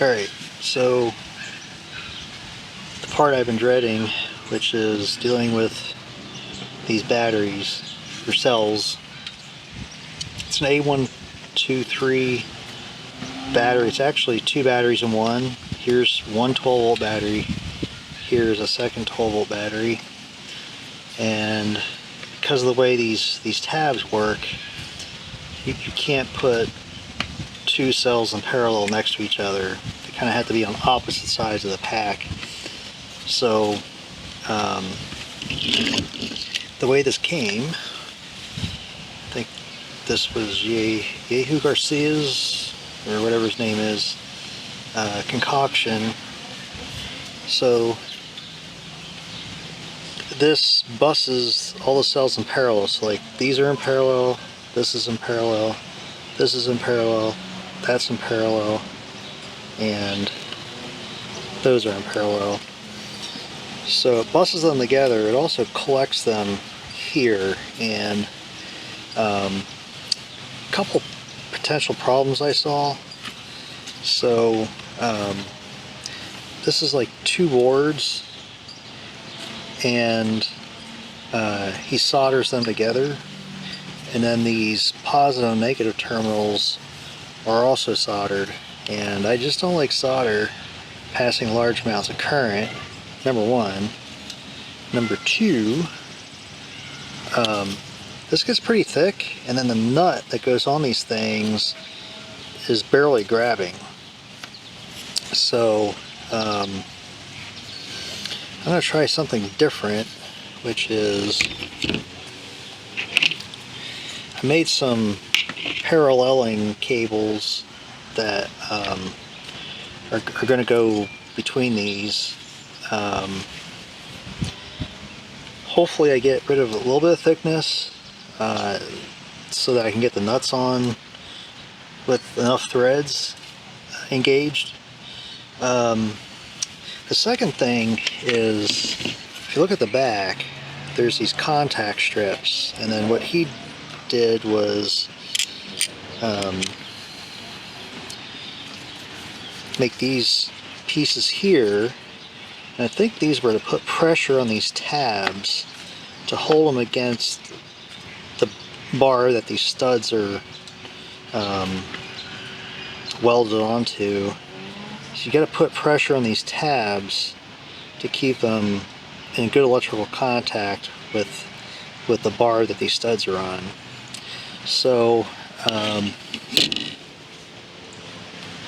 Alright, so the part I've been dreading, which is dealing with these batteries, or cells. It's an A123 battery. It's actually two batteries in one. Here's one 12-volt battery. Here's a second 12-volt battery. And because of the way these tabs work, you can't put two cells in parallel next to each other. They kind of have to be on opposite sides of the pack. So the way this came, I think this was Yehu Garcia's, or whatever his name is, concoction. So this buses all the cells in parallel. So like these are in parallel, this is in parallel, this is in parallel, that's in parallel, and those are in parallel. So it buses them together. It also collects them here, and a couple potential problems I saw. So this is like two boards, and he solders them together, and then these positive and negative terminals are also soldered, and I just don't like solder passing large amounts of current, number one. Number two, this gets pretty thick, and then the nut that goes on these things is barely grabbing. So I'm going to try something different, which is I made some paralleling cables that are going to go between these. Hopefully I get rid of a little bit of thickness so that I can get the nuts on with enough threads engaged. The second thing is, if you look at the back, there's these contact strips, and then what he did was make these pieces here, and I think these were to put pressure on these tabs to hold them against the bar that these studs are welded onto. So you got to put pressure on these tabs to keep them in good electrical contact with the bar that these studs are on. So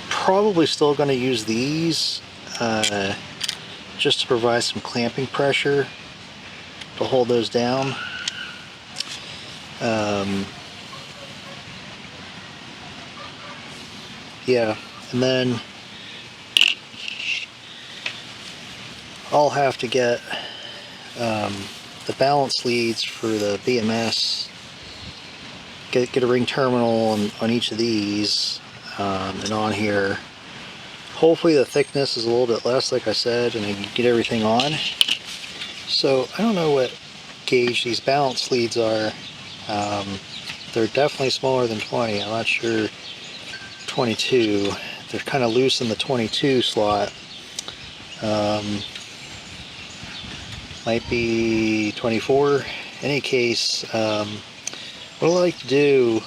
probably still going to use these just to provide some clamping pressure to hold those down. Yeah, and then I'll have to get the balance leads for the BMS, get a ring terminal on each of these, and on here. Hopefully the thickness is a little bit less, like I said, and I can get everything on. So I don't know what gauge these balance leads are. They're definitely smaller than 20. I'm not sure 22. They're kind of loose in the 22 slot. Might be 24. In any case, what I like to do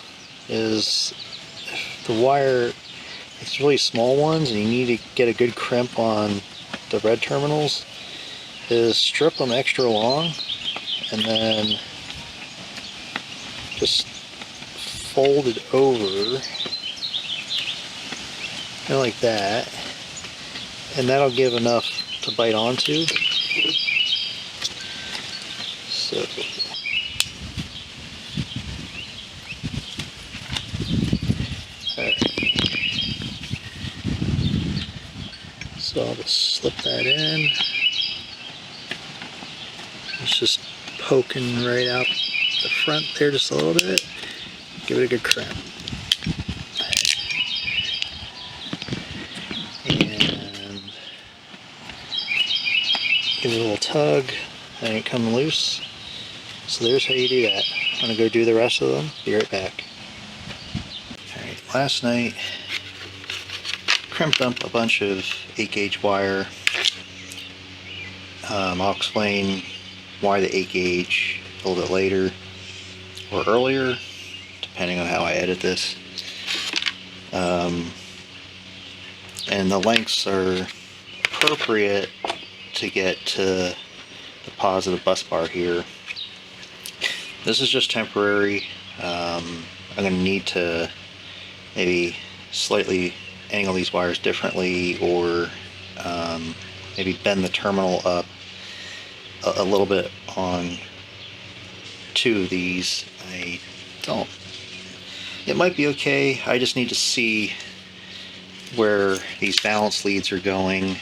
is, if the wire, it's really small ones and you need to get a good crimp on the red terminals, is strip them extra long and then just fold it over, kind of like that, and that'll give enough to bite onto. So so I'll just slip that in. It's just poking right out the front there just a little bit. Give it a good crimp. And give it a little tug. That ain't coming loose. So there's how you do that. I'm going to go do the rest of them. Be right back. Alright, last night crimped up a bunch of 8-gauge wire. I'll explain why the 8-gauge a little bit later or earlier, depending on how I edit this. And the lengths are appropriate to get to the positive bus bar here. This is just temporary. I'm going to need to maybe slightly angle these wires differently, or maybe bend the terminal up a little bit on 2 of these. It might be okay. I just need to see where these balance leads are going,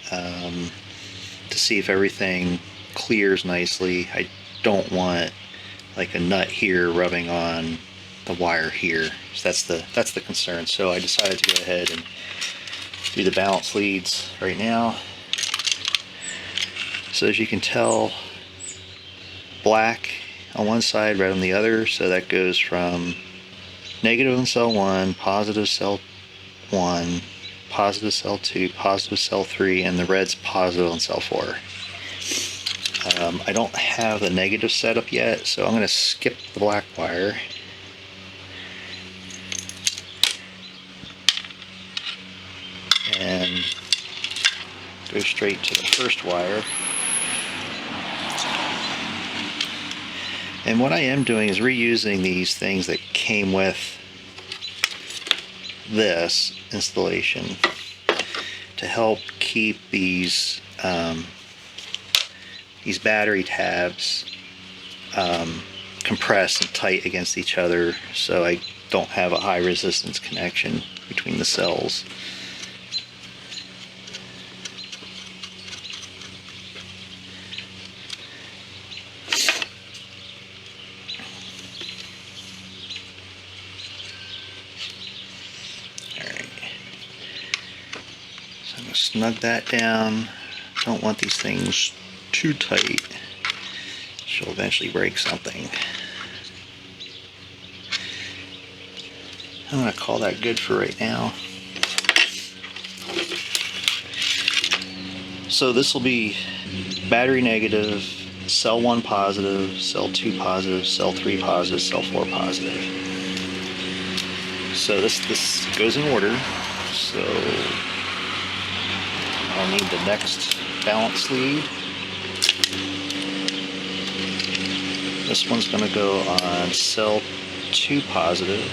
to see if everything clears nicely. I don't want like a nut here rubbing on the wire here. So that's the concern. So I decided to go ahead and do the balance leads right now. So as you can tell, black on one side, red on the other. So that goes from negative on cell 1, positive cell 1, positive cell 2, positive cell 3, and the red's positive on cell 4. I don't have the negative set up yet, so I'm going to skip the black wire. And go straight to the first wire. And what I am doing is reusing these things that came with this installation to help keep these battery tabs compressed and tight against each other, so I don't have a high resistance connection between the cells. Snug that down. Don't want these things too tight. She'll eventually break something. I'm going to call that good for right now. So this will be battery negative, cell 1 positive, cell 2 positive, cell 3 positive, cell 4 positive. So this goes in order. So I'll need the next balance lead. This one's going to go on cell 2 positive.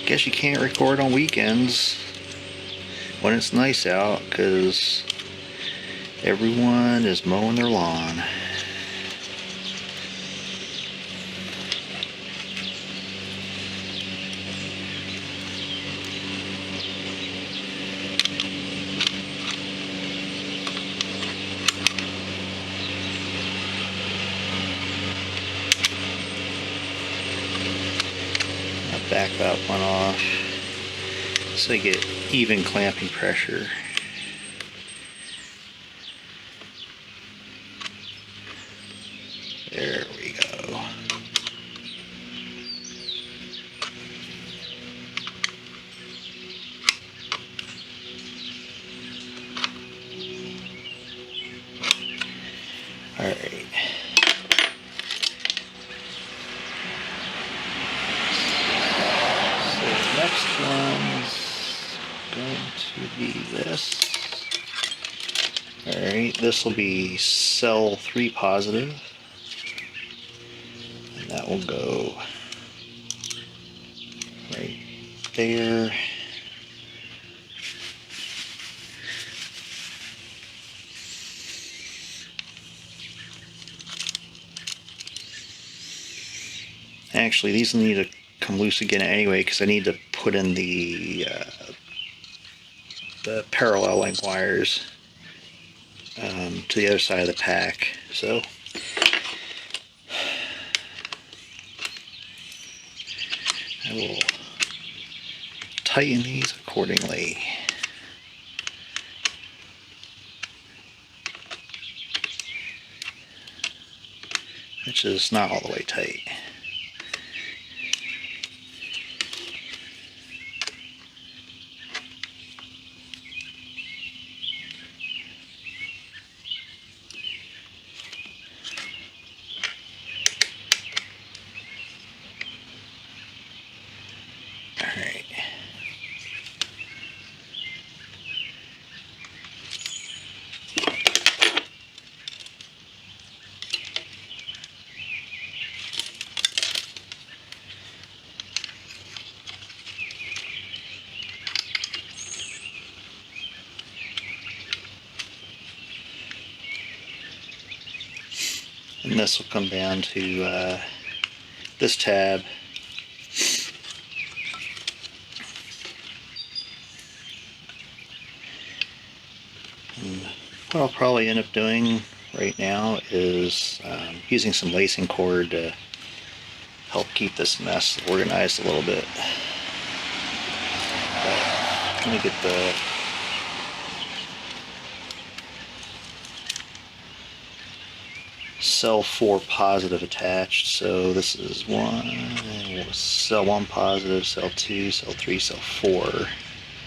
Guess you can't record on weekends when it's nice out, because everyone is mowing their lawn. I'll back that one off so you get even clamping pressure. There we go. All right. So the next one's going to be this. All right, this will be cell 3 positive. That will go right there. Actually, these need to come loose again anyway, because I need to put in the parallel link wires to the other side of the pack. So I will tighten these accordingly. which is not all the way tight. Alright. And this will come down to this tab. And what I'll probably end up doing right now is using some lacing cord to help keep this mess organized a little bit. But let me get the cell 4 positive attached. So this is cell 1 positive, cell 2, cell 3, cell 4.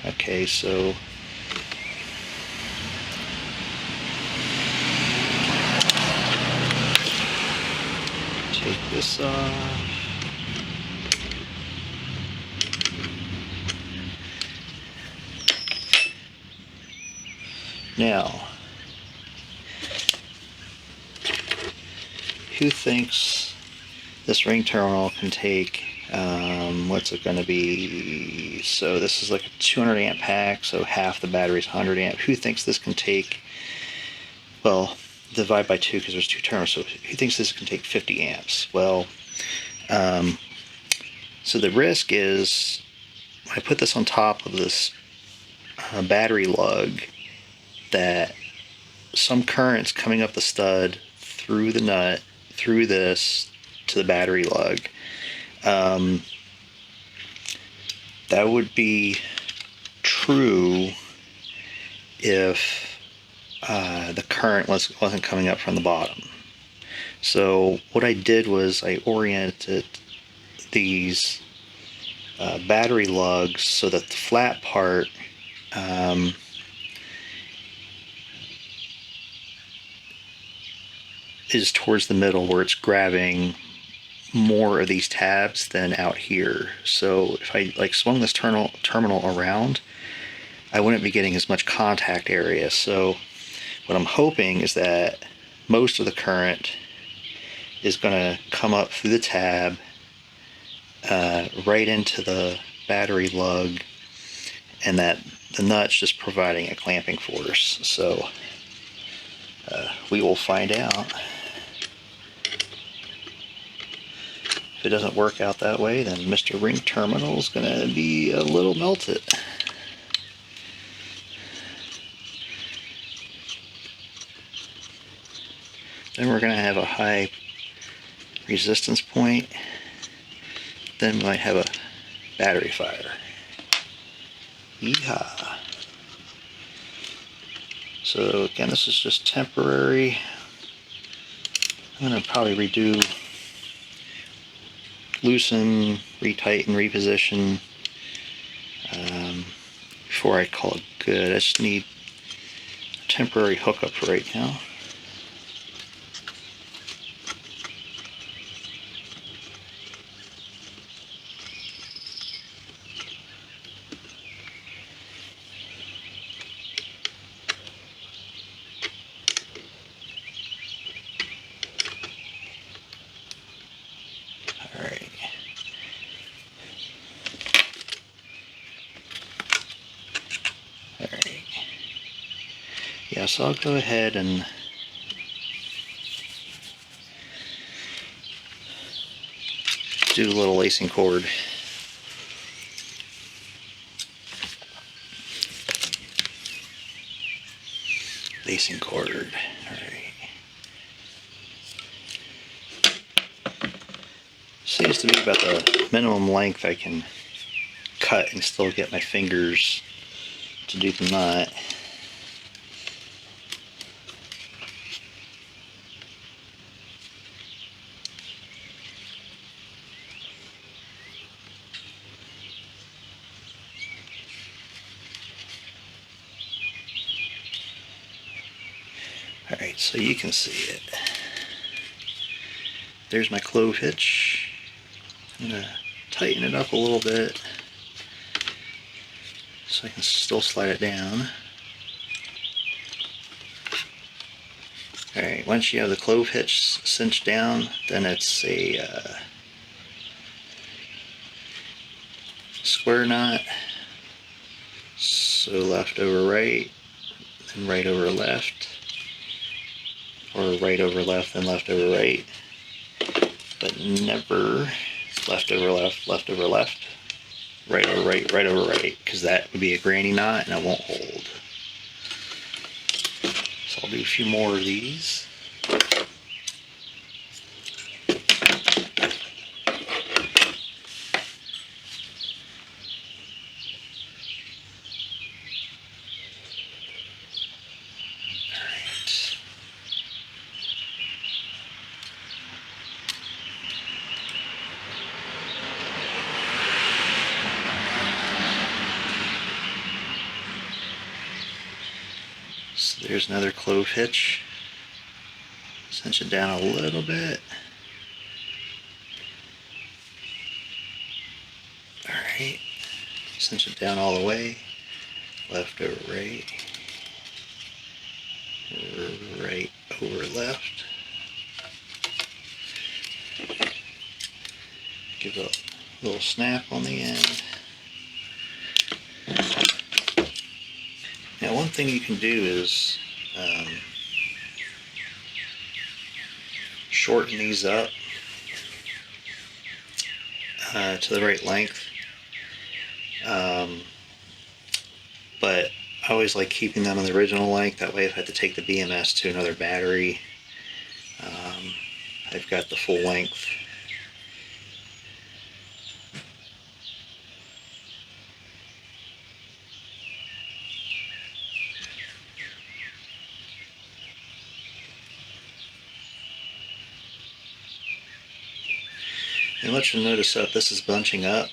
Okay, so take this off. Now, who thinks this ring terminal can take, what's it going to be? So this is like a 200 amp pack, so half the battery's 100 amp. Who thinks this can take, well, divide by 2 because there's 2 terminals, so who thinks this can take 50 amps? Well, so the risk is, when I put this on top of this battery lug, that some current's coming up the stud through the nut, through this to the battery lug. That would be true if the current wasn't coming up from the bottom. So what I did was I oriented these battery lugs so that the flat part is towards the middle, where it's grabbing more of these tabs than out here. So if I like swung this terminal around, I wouldn't be getting as much contact area. So what I'm hoping is that most of the current is going to come up through the tab right into the battery lug, and that the nut's just providing a clamping force. So we will find out. If it doesn't work out that way, then Mr. Ring Terminal is going to be a little melted. Then we're going to have a high resistance point. Then we might have a battery fire. Yeehaw! So again, this is just temporary. I'm going to probably redo, loosen, retighten, reposition before I call it good. I just need a temporary hookup for right now. Yeah, so I'll go ahead and do a little lacing cord. Lacing cord. Alright. Seems to be about the minimum length I can cut and still get my fingers to do the knot. Alright, so you can see it. There's my clove hitch. I'm going to tighten it up a little bit so I can still slide it down. Alright, once you have the clove hitch cinched down, then it's a square knot. So left over right, then right over left, or right over left, then left over right, but never left over left, left over left, right over right, right over right, because that would be a granny knot and it won't hold. So I'll do a few more of these. So there's another clove hitch. Cinch it down a little bit. Alright, cinch it down all the way. Left over right. Right over left. Give a little snap on the end. Now one thing you can do is shorten these up to the right length, but I always like keeping them in the original length. That way if I have to take the BMS to another battery, I've got the full length. And what you'll notice that this is bunching up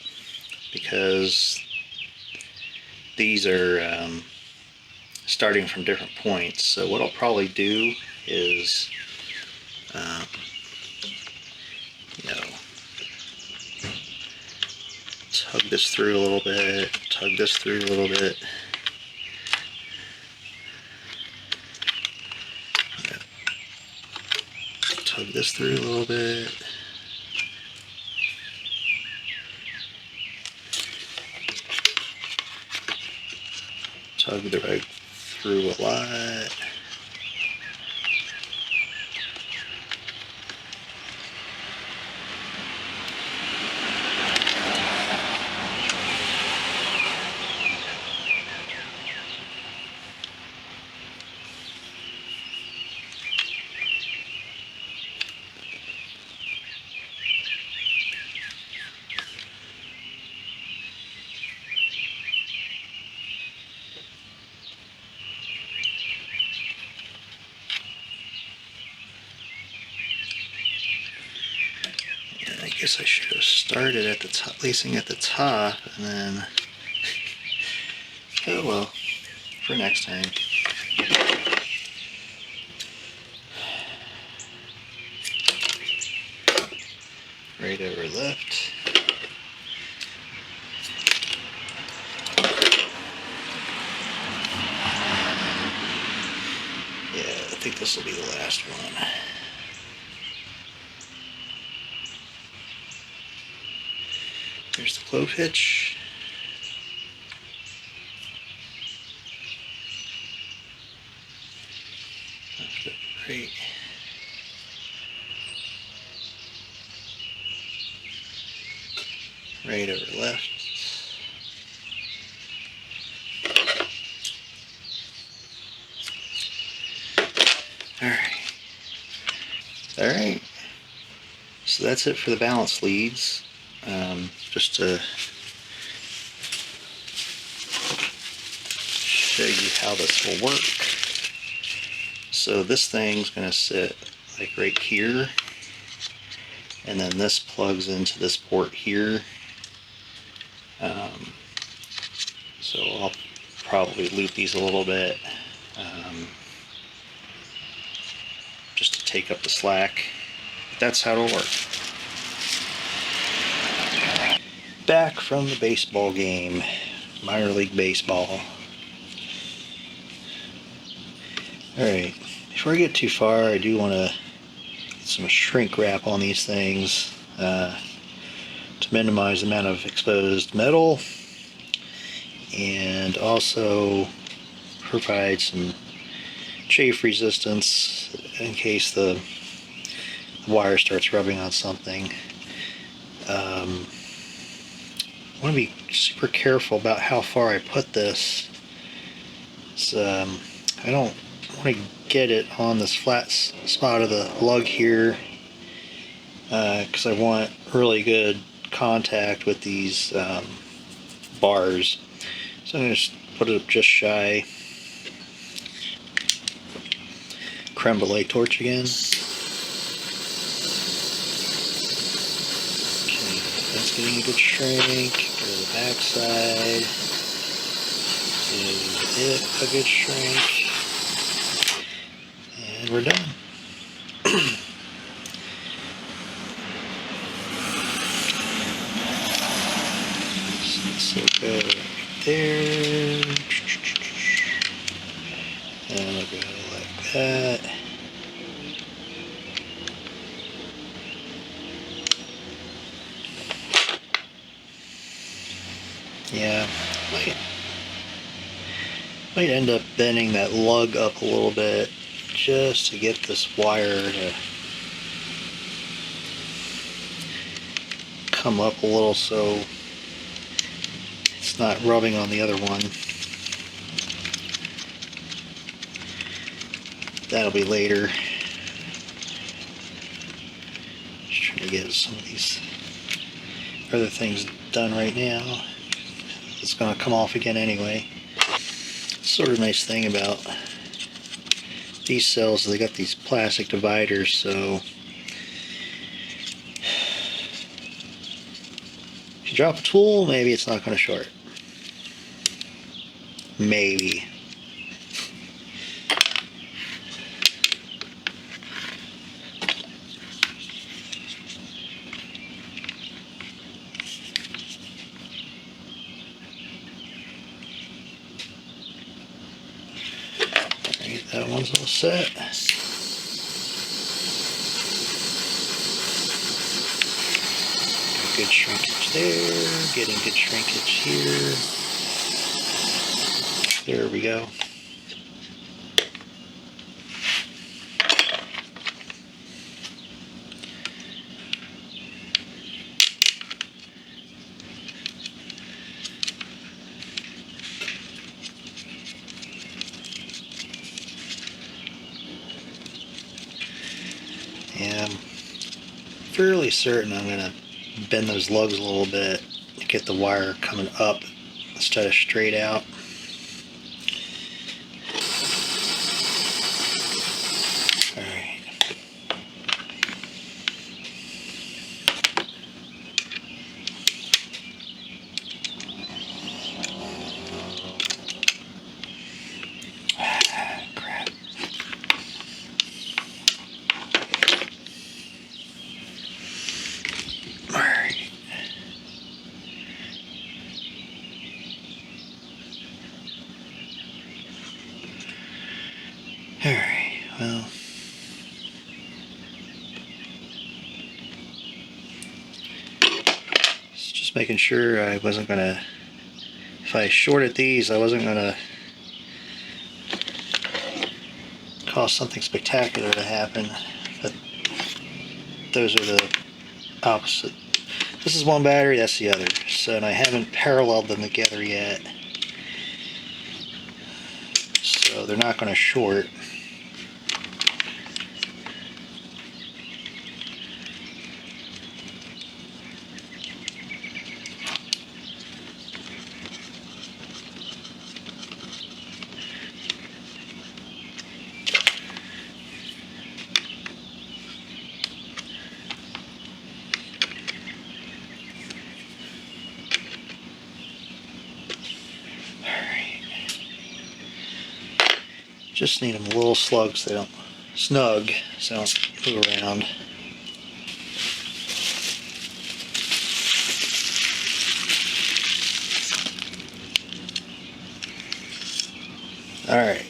because these are starting from different points. So what I'll probably do is, you know, tug this through a little bit, tug this through a little bit. Tug this through a little bit. Tug the rag through a lot. I guess I should have started at the top, lacing at the top, and then, oh well, for next time. Right over left. Yeah, I think this will be the last one. There's the clove hitch. Left over right. Right over left. Alright. So that's it for the balance leads. Just to show you how this will work. So this thing's going to sit like right here, and then this plugs into this port here. So I'll probably loop these a little bit. to take up the slack. But that's how it'll work. Back from the baseball game, minor league baseball. Alright, before I get too far, I do want to get some shrink wrap on these things to minimize the amount of exposed metal and also provide some chafe resistance in case the wire starts rubbing on something. I want to be super careful about how far I put this. I don't want to get it on this flat spot of the lug here because I want really good contact with these bars. So I'm going to just put it just shy. Creme brulee torch again. Okay, that's getting a good shrink. Go to the back side. Give it a good shrink. And we're done. So go right there. And I'll go like that. Yeah, might end up bending that lug up a little bit just to get this wire to come up a little so it's not rubbing on the other one. That'll be later. Just trying to get some of these other things done right now. It's going to come off again anyway. Sort of nice thing about these cells, they got these plastic dividers, so if you drop a tool, maybe it's not going to short. Maybe. Alright, that one's all set. Good shrinkage there, getting good shrinkage here. There we go. Yeah, I'm fairly certain I'm going to bend those lugs a little bit to get the wire coming up instead of straight out. Alright. Crap. Alright. Alright, well. Just making sure I wasn't going to, if I shorted these, I wasn't going to cause something spectacular to happen. But those are the opposite. This is one battery, that's the other. So, and I haven't paralleled them together yet. So they're not going to short. Just need them a little slug so they don't snug, so I don't move around. Alright,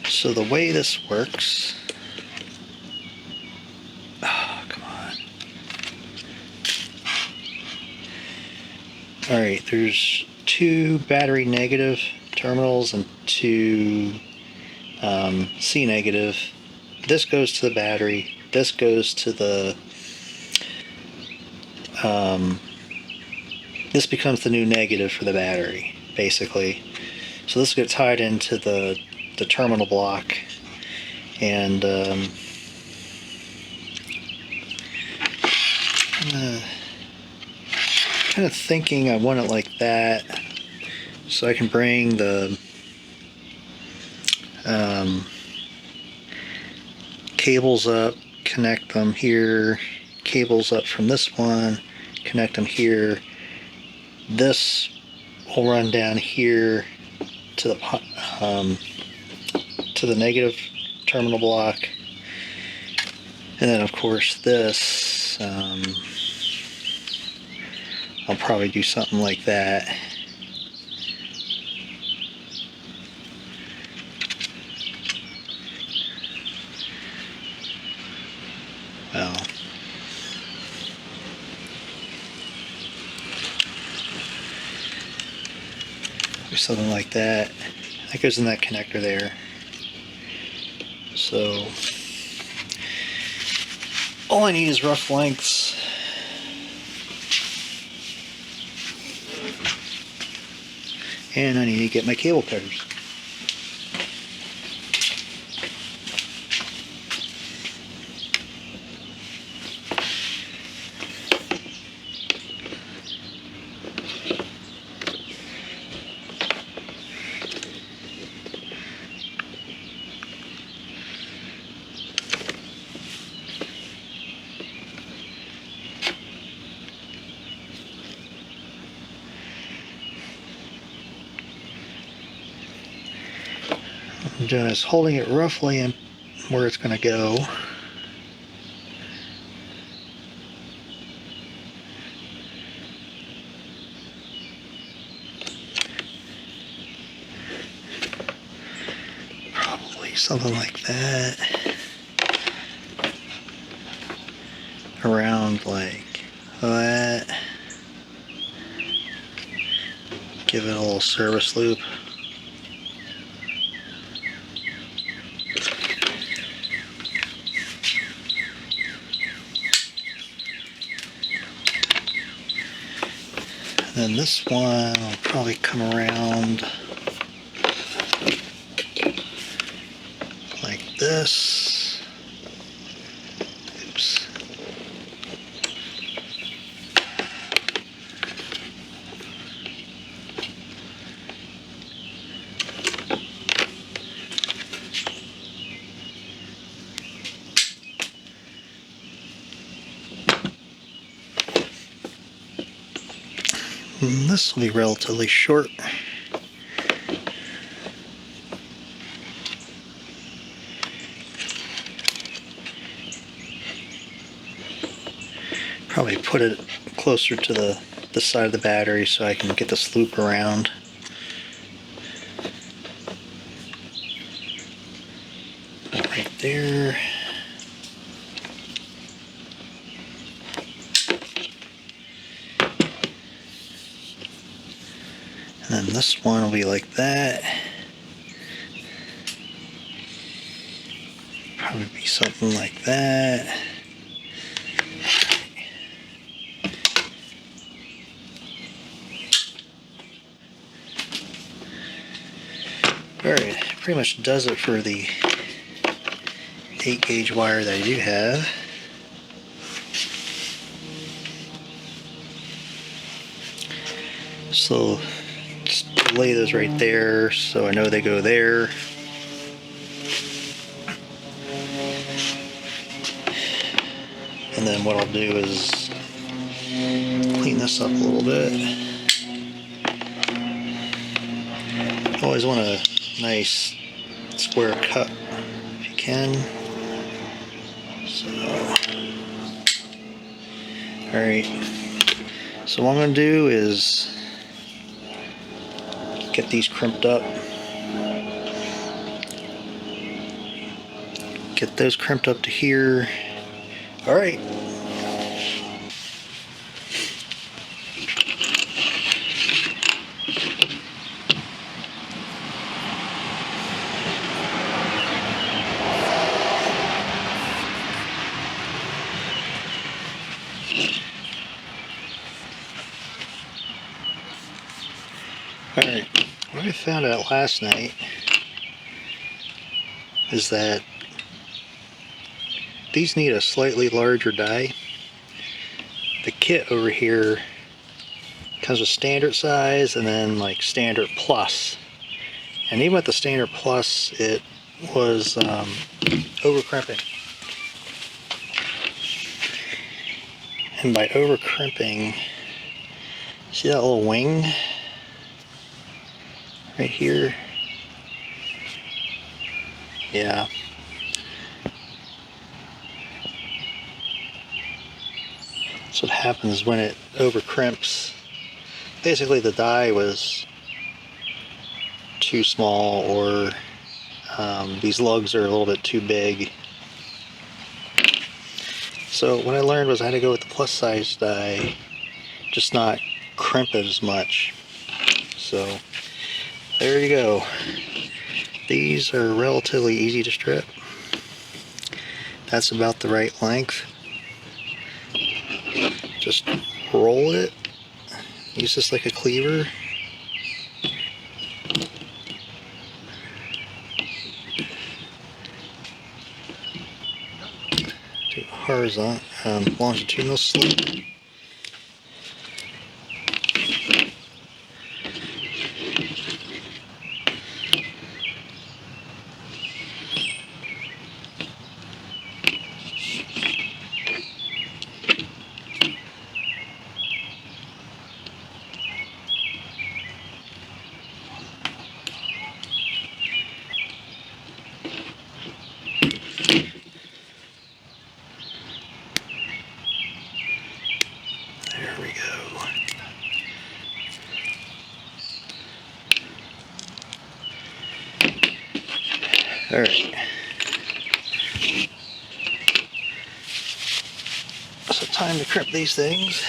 so the way this works, oh, come on. Alright, there's 2 battery negative terminals and 2 C negative. This goes to the battery, this goes to the, this becomes the new negative for the battery, basically. So this gets tied into the terminal block, and kind of thinking I want it like that, so I can bring the cables up, connect them here, cables up from this one, connect them here. This will run down here to the negative terminal block, and then of course this I'll probably do something like that. Well, do something like that. That goes in that connector there. So all I need is rough lengths. And I need to get my cable cutters. I'm just holding it roughly in where it's going to go. Probably something like that. Around like that. Give it a little service loop. Then this one will probably come around like this. Oops. And this will be relatively short. Probably put it closer to the side of the battery so I can get this loop around. Right there. And then this one will be like that. Probably be something like that. Alright, pretty much does it for the 8-gauge wire that I do have. So just lay those right there so I know they go there. And then what I'll do is clean this up a little bit. Always want a nice square cut can. So, alright. So what I'm going to do is get these crimped up. Get those crimped up to here. Alright. Alright, what I found out last night is that these need a slightly larger die. The kit over here comes with standard size and then like standard plus. And even with the standard plus, it was over crimping. And by over crimping, see that little wing right here? Yeah. That's what happens when it over crimps. Basically the die was too small, or these lugs are a little bit too big. So what I learned was I had to go with the plus size die, just not crimp it as much. So there you go. These are relatively easy to strip. That's about the right length. Just roll it. Use this like a cleaver. Do horizontal, longitudinal slip. There we go. Alright. So time to crimp these things.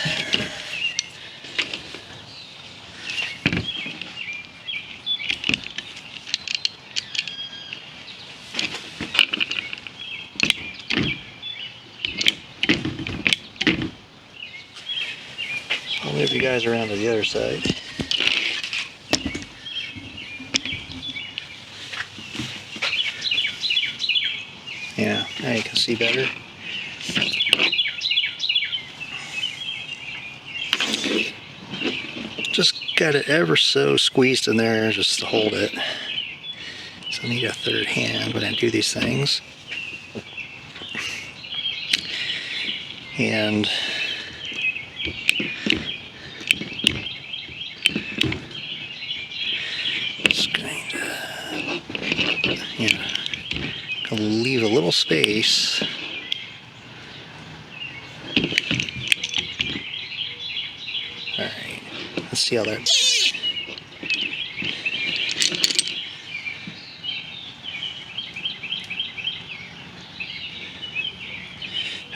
So I'll move you guys around to the other side. Yeah, now you can see better. Just got it ever so squeezed in there just to hold it. So I need a third hand when I do these things. And just going to, gonna leave a little space. Alright, let's see how that's.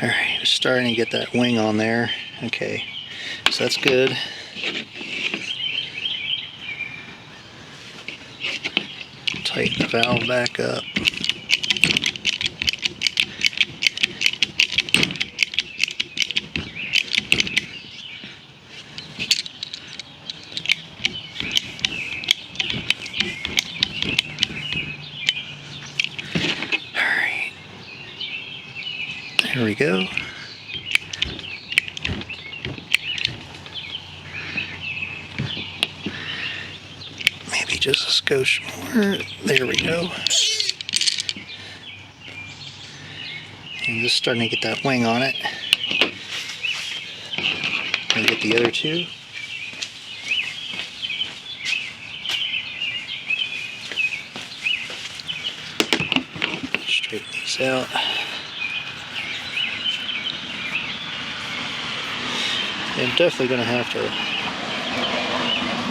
Alright, just starting to get that wing on there. Okay, so that's good. Tighten the valve back up. Alright, there we go. Maybe just a skosh more. There we go. And just starting to get that wing on it. And get the other two. Straighten these out. I'm definitely going to have to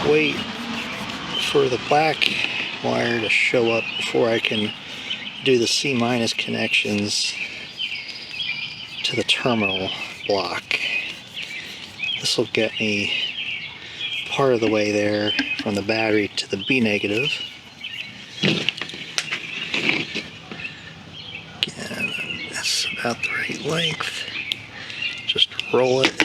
wait for the black wire to show up before I can do the C- connections to the terminal block. This will get me part of the way there from the battery to the B negative. Again, that's about the right length. Just roll it.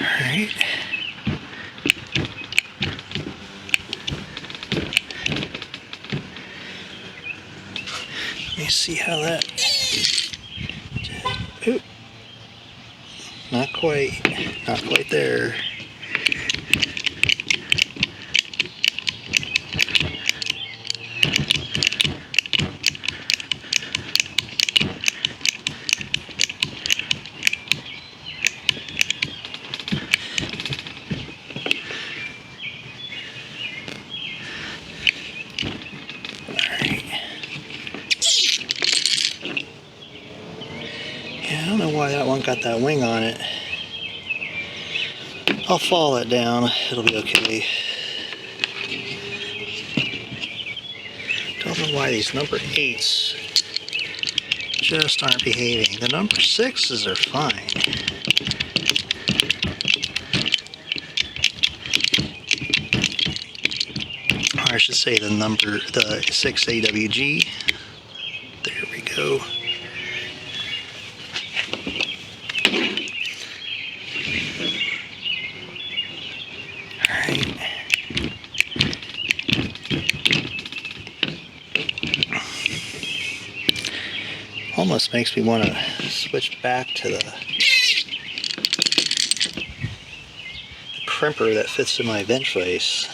Alright. Let me see how that... Oop. Not quite there. I don't know why that one got that wing on it. I'll follow it down. It'll be okay. Don't know why these number 8s just aren't behaving. The number 6s are fine. Or I should say the 6 AWG. There we go. Alright. Almost makes me want to switch back to the crimper that fits in my vent vise.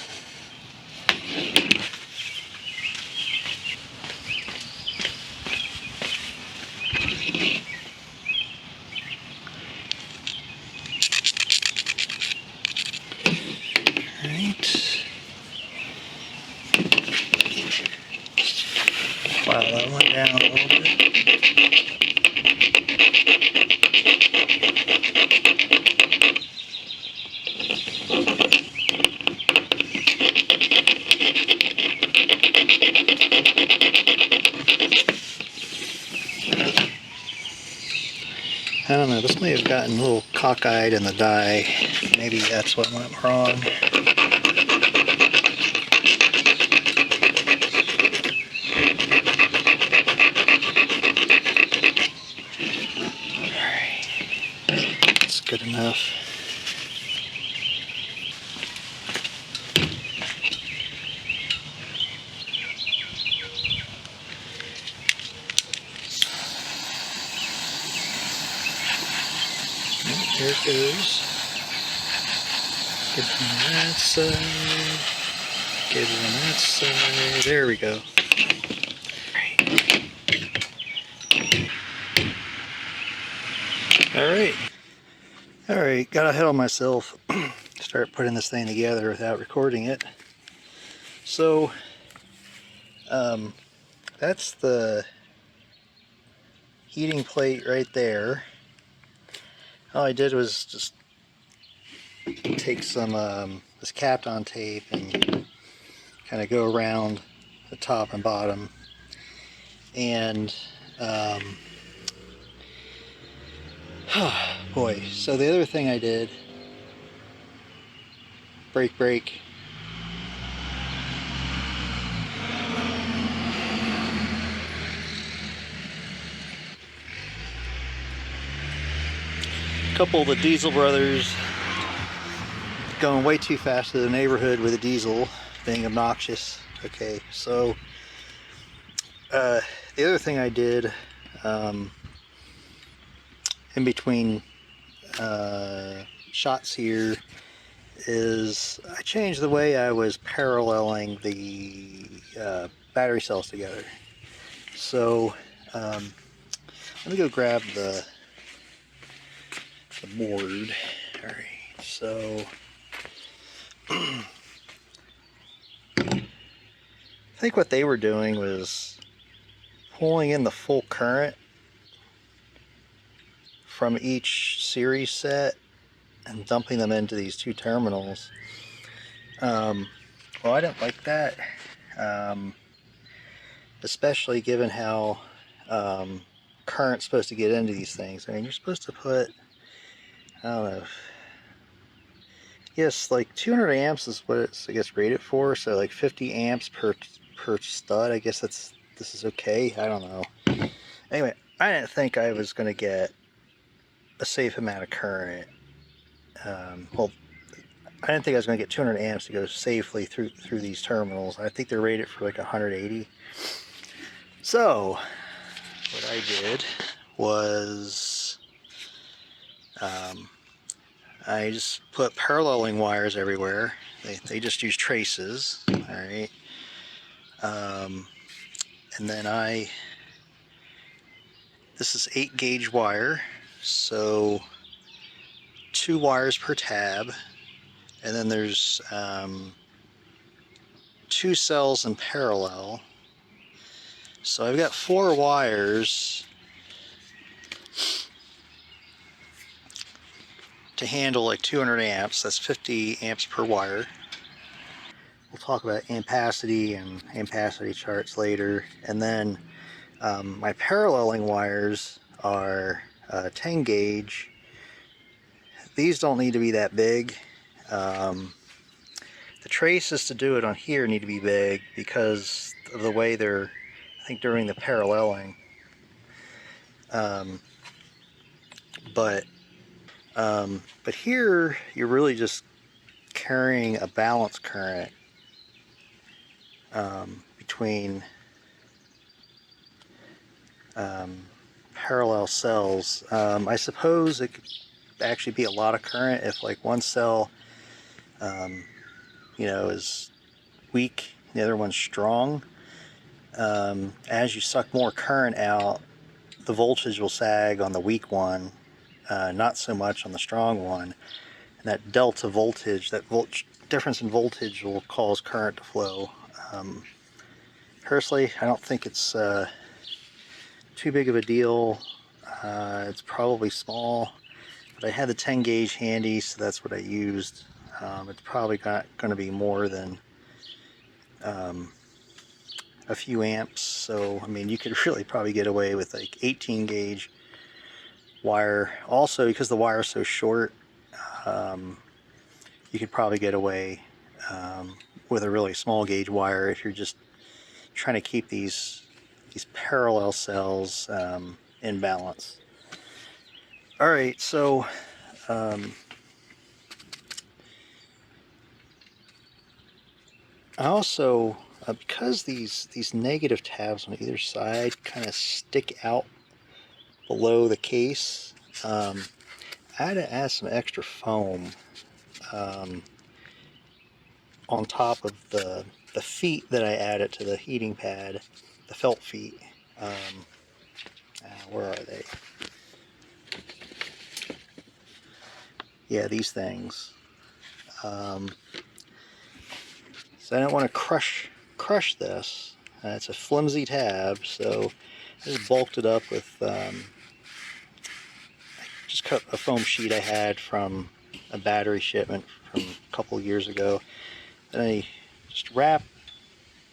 File that one down a little bit. I don't know, this may have gotten a little cockeyed in the die. Maybe that's what went wrong. That's good enough. There it goes. Get it on that side. Get it on that side. There we go. Alright. Alright, got ahead of myself. Start putting this thing together without recording it. So, that's the heating plate right there. All I did was just take some this Kapton tape and kind of go around the top and bottom, and boy, so the other thing I did, brake, a couple of the Diesel brothers going way too fast to the neighborhood with a diesel, being obnoxious. Okay, so the other thing I did in between shots here is I changed the way I was paralleling the battery cells together. So let me go grab the board. All right, so I think what they were doing was pulling in the full current from each series set and dumping them into these two terminals. Well, I don't like that, especially given how current's supposed to get into these things. I mean, you're supposed to put, I don't know, yes, like 200 amps is what it's, I guess, rated for, so like 50 amps per stud. I guess this is okay. I don't know. Anyway, I didn't think I was going to get a safe amount of current. Well, I didn't think I was going to get 200 amps to go safely through these terminals. I think they're rated for like 180. So what I did was I just put paralleling wires everywhere. They just use traces. All right. And then this is 8 gauge wire, so 2 wires per tab, and then there's 2 cells in parallel. So I've got 4 wires to handle like 200 amps. That's 50 amps per wire. We'll talk about ampacity and ampacity charts later. And then my paralleling wires are 10 gauge. These don't need to be that big. The traces to do it on here need to be big because of the way they're, I think, during the paralleling. But here you're really just carrying a balance current between parallel cells. I suppose it could actually be a lot of current if like one cell you know, is weak, the other one's strong. As you suck more current out, the voltage will sag on the weak one, not so much on the strong one. And that delta voltage, that difference in voltage will cause current to flow. Personally, I don't think it's too big of a deal. It's probably small, but I had the 10 gauge handy, so that's what I used. It's probably not going to be more than a few amps, so I mean, you could really probably get away with like 18 gauge wire. Also, because the wire is so short, you could probably get away with a really small gauge wire if you're just trying to keep these parallel cells in balance. All right, so I also, because these negative tabs on either side kind of stick out below the case, I had to add some extra foam on top of the feet that I added to the heating pad, the felt feet. Where are they? Yeah, these things. So I don't want to crush this. It's a flimsy tab, so I just bulked it up with I just cut a foam sheet I had from a battery shipment from a couple years ago. Then I just wrap,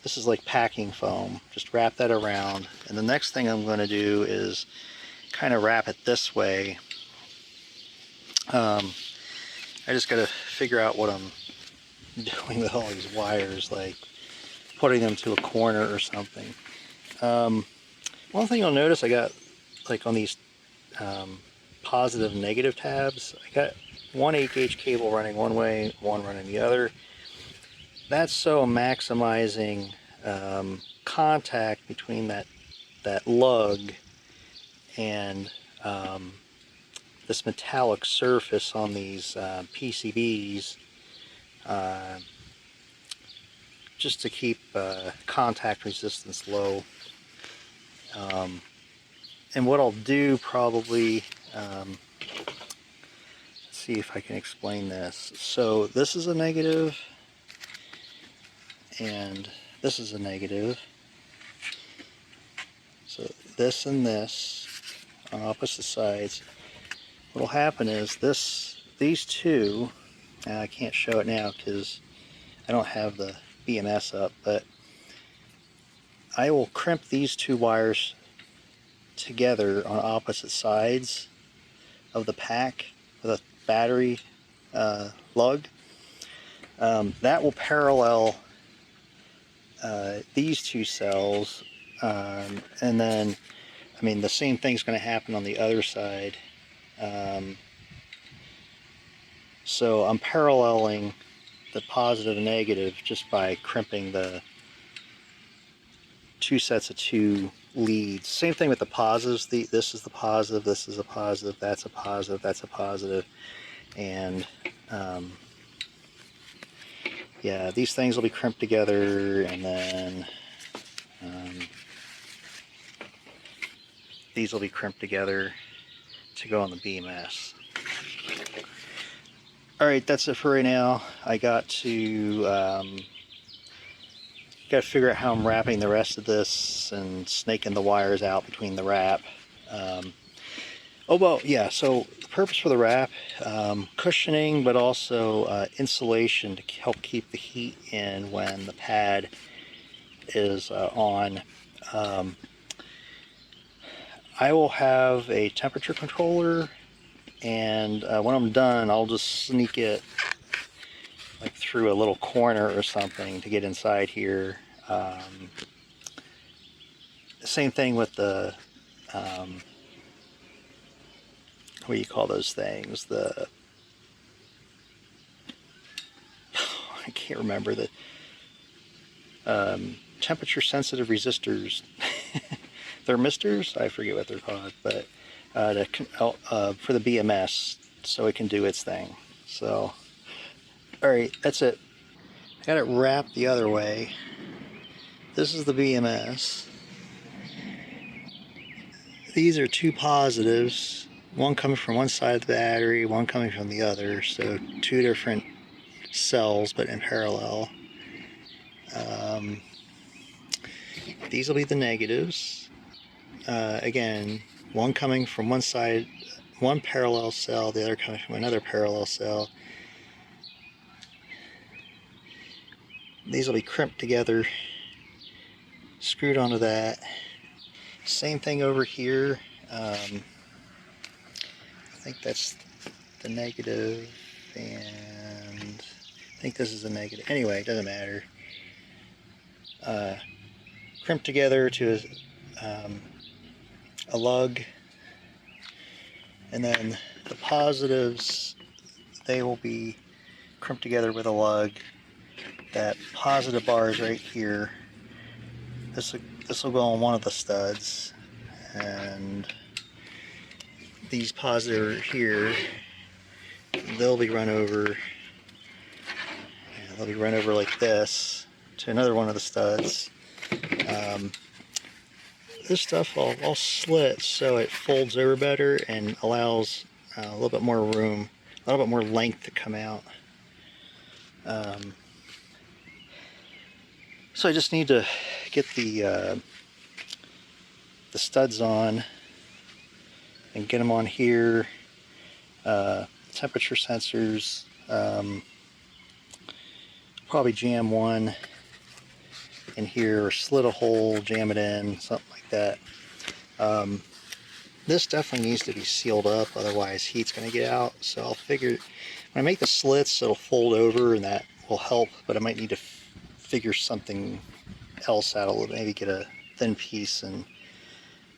this is like packing foam, just wrap that around. And the next thing I'm going to do is kind of wrap it this way. I just got to figure out what I'm doing with all these wires, like putting them to a corner or something. One thing you'll notice, I got like on these positive and negative tabs, I got one 8-gauge cable running one way, one running the other. That's so maximizing contact between that lug and this metallic surface on these PCBs, just to keep contact resistance low. And what I'll do probably, let's see if I can explain this. So this is a negative, and this is a negative. So this and this on opposite sides. What'll happen is these two, I can't show it now because I don't have the BMS up, but I will crimp these two wires together on opposite sides of the pack with a battery lug. That will parallel these two cells, and then, I mean, the same thing's going to happen on the other side. So I'm paralleling the positive and negative just by crimping the two sets of two leads. Same thing with the positives. This is the positive, this is a positive, that's a positive, that's a positive. And yeah, these things will be crimped together, and then these will be crimped together to go on the BMS. Alright, that's it for right now. I got to figure out how I'm wrapping the rest of this and snaking the wires out between the wrap. Oh well, yeah, so the purpose for the wrap, cushioning, but also insulation to help keep the heat in when the pad is on. I will have a temperature controller, and when I'm done, I'll just sneak it like through a little corner or something to get inside here. Same thing with the what do you call those things? The I can't remember the temperature sensitive resistors, thermistors. I forget what they're called, but for the BMS, so it can do its thing. So, all right, that's it. I got it wrapped the other way. This is the BMS. These are two positives, one coming from one side of the battery, one coming from the other, so two different cells but in parallel. These will be the negatives. Again, one coming from one side, one parallel cell, the other coming from another parallel cell. These will be crimped together, screwed onto that. Same thing over here. I think that's the negative, and I think this is the negative. Anyway, it doesn't matter. Crimped together to a lug, and then the positives, they will be crimped together with a lug. That positive bar is right here. This will go on one of the studs, and these positive here, they'll be run over. They'll be run over like this to another one of the studs. This stuff I'll slit so it folds over better and allows a little bit more room, a little bit more length to come out. So I just need to get the studs on and get them on here. temperature sensors. Probably jam one in here or slit a hole, jam it in, something like that. This definitely needs to be sealed up, otherwise heat's going to get out. So I'll figure, when I make the slits, it'll fold over and that will help, but I might need to figure something else out a little, maybe get a thin piece and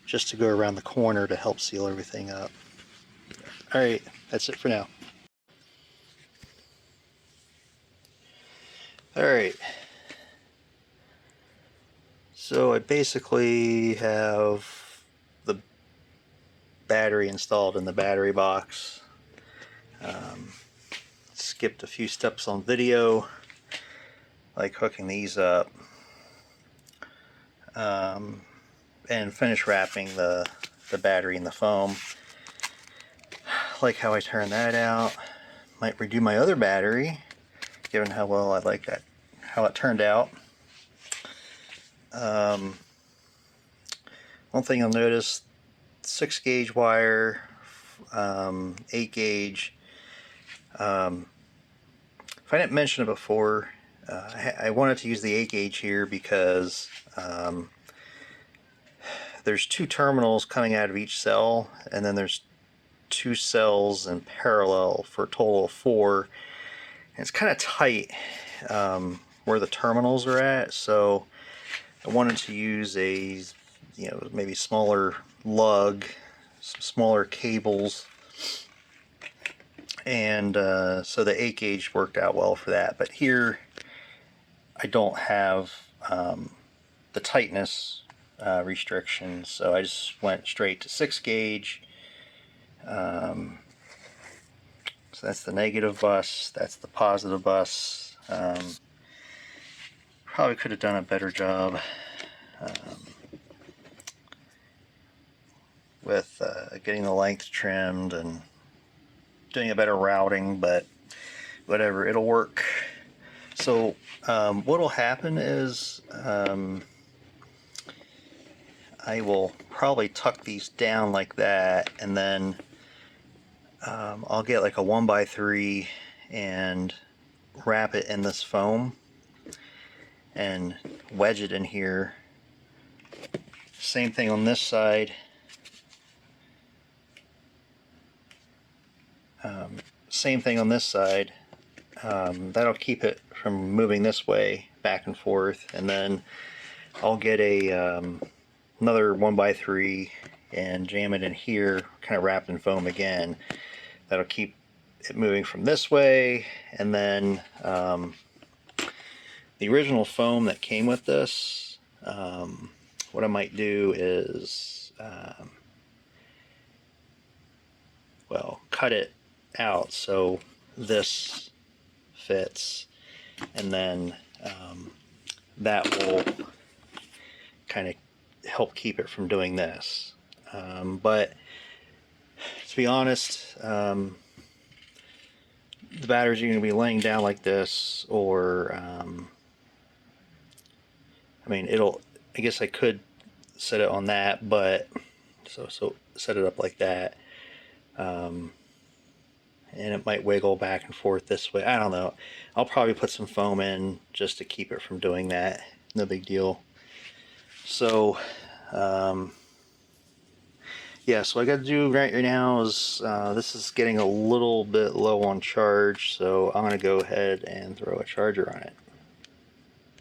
just to go around the corner to help seal everything up. Alright, that's it for now. Alright, so I basically have the battery installed in the battery box. Skipped a few steps on video, like hooking these up, and finish wrapping the battery in the foam. Like how I turned that out. Might redo my other battery, given how well I like that, how it turned out. One thing you'll notice, 6 gauge wire, 8 gauge. If I didn't mention it before, I wanted to use the 8 gauge here because there's 2 terminals coming out of each cell, and then there's 2 cells in parallel for a total of 4. And it's kind of tight where the terminals are at, so I wanted to use a, maybe smaller lug, some smaller cables, and so the 8 gauge worked out well for that. But here I don't have the tightness restrictions, so I just went straight to 6 gauge. So that's the negative bus, that's the positive bus. Probably could have done a better job with getting the length trimmed and doing a better routing, but whatever, it'll work. So what will happen is I will probably tuck these down like that, and then I'll get like a 1x3 and wrap it in this foam and wedge it in here. Same thing on this side. Same thing on this side. That'll keep it from moving this way back and forth, and then I'll get a another 1x3 and jam it in here, kind of wrapped in foam again. That'll keep it moving from this way, and then the original foam that came with this, what I might do is well, cut it out so this fits, and then that will kind of help keep it from doing this. But to be honest, the batteries are going to be laying down like this, or I mean, I guess I could set it on that, but so set it up like that, and it might wiggle back and forth this way. I don't know. I'll probably put some foam in just to keep it from doing that. No big deal. So yeah, so what I got to do right now is this is getting a little bit low on charge, so I'm going to go ahead and throw a charger on it.